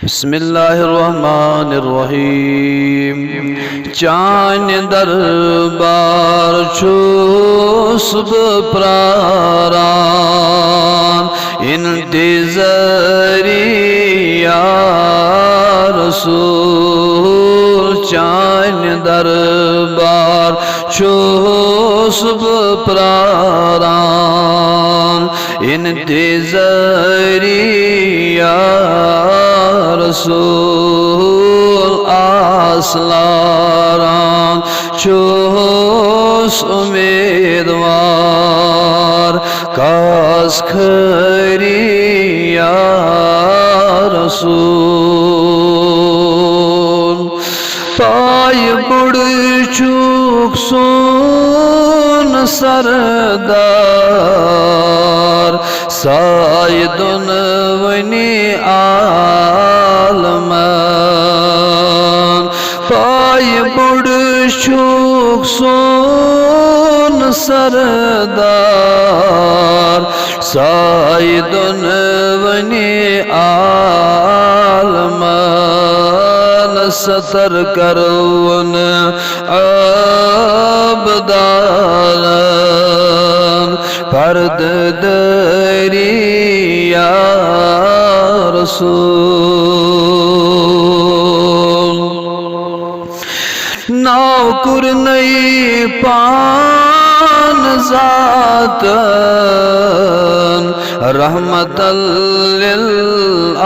बिस्मिल्लाहिर्रहमानिर्रहीम। चान दरबार छुब प्रारान इंतज़ारिया रसूल। चान दरबार छुब प्रारान इंतज़ारिया रसूल। आसलारान चोस उम्मीदवार कास खरिया रसूल। पाय बुड़ चूक सोन सरदार सायदुन वनी आलमान। पाय बुड़ चूक सोन सरदार सायदुन वनी आलमान। सतर करवन अबदान पर्द दरिया रसूल। नाव कुरनई पान जातन रहमतल लिल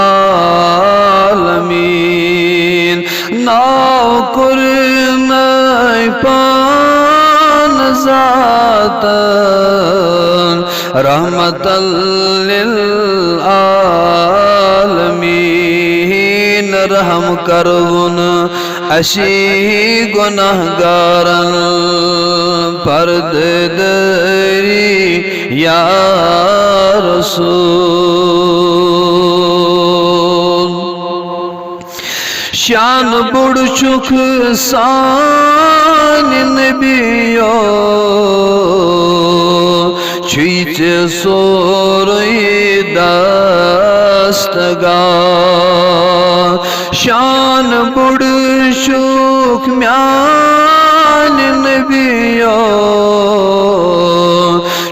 आलमीन। नाव कुरनई पान जातन रहमतल लिल आलमीन। रहम करवन अशी गुनहगारन पर्द दरी या रसूल। शान बुड़ चुक सान नबियो छीच सोरई दस्तगार। शान बुड़ चुक म्यान नबियो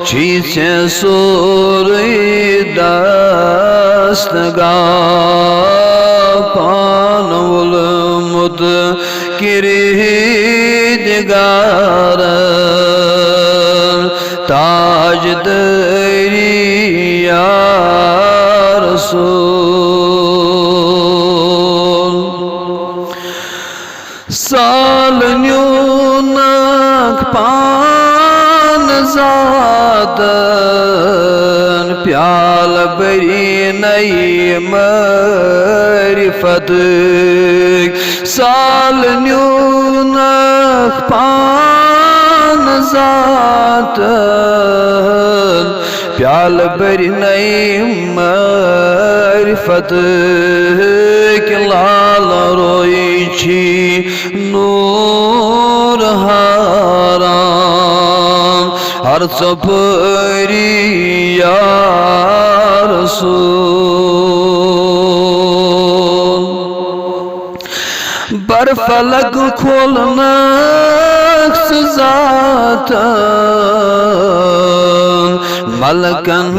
छीच सोरई दस्तगार। पानुल मुद किरदिगार ताज दरिया रसूल। साल न्यूनक पान जातन प्याल बरी नई मरिफत। साल न्यूनक पान जातन प्याल बरी नई मरिफत। कि लाल रोई छी नूर हाराम हर सफरिया रसूल। बरफलक खोलना जातन मलकन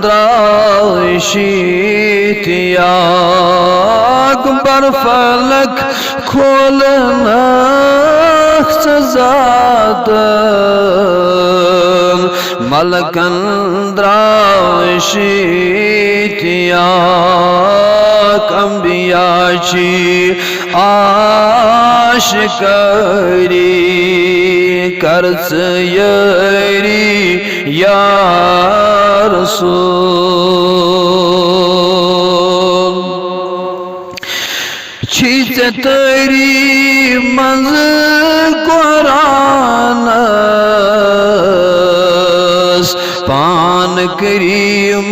द्राशितियाग। बरफलक खोलना जातन मलकन द्राशितियाग। अंबियाची आशिकरी कर्ज यरी या रसूल। छीच तरी मंज कुरानस पान करीम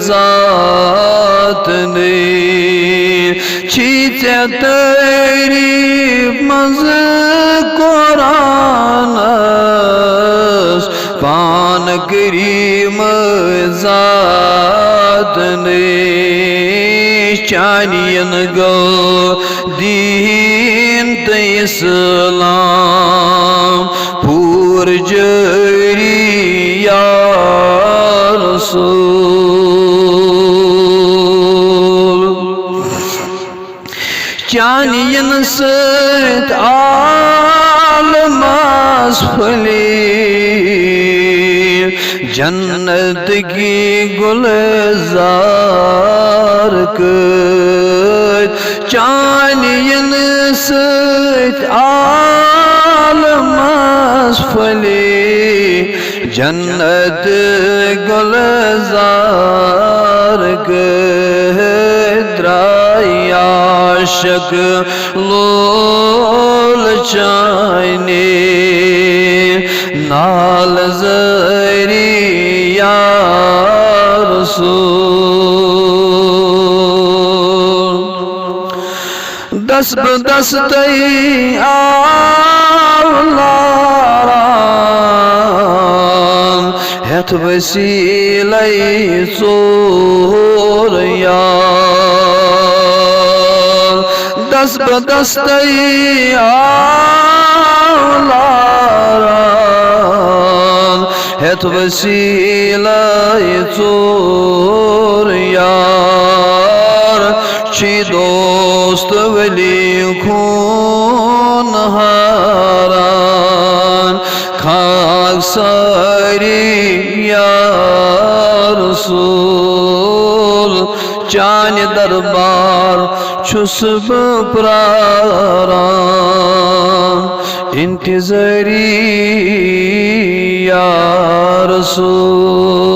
जात ने। छीच तरी मंज कुरानस पान करीम जात ने। चानियन गो दीन ते इस्लाम पूर जरी या रसूल चानियन सत आलमास फली जन्नत की गुलजार कत चानियन सत आलमास फली जन्नत गुलजार कत आशिक लोल चाने नाल ज़री या रसूल दस बदस तई आवलारान हेत वसीलै चोर यार दस बदस तई आवलारान हेत वसीलै चोर यार छी दोस्त वली खून हारान खाक सारी या रसूल चान दरबार छुस प्रारान इंतज़ारी या रसूल।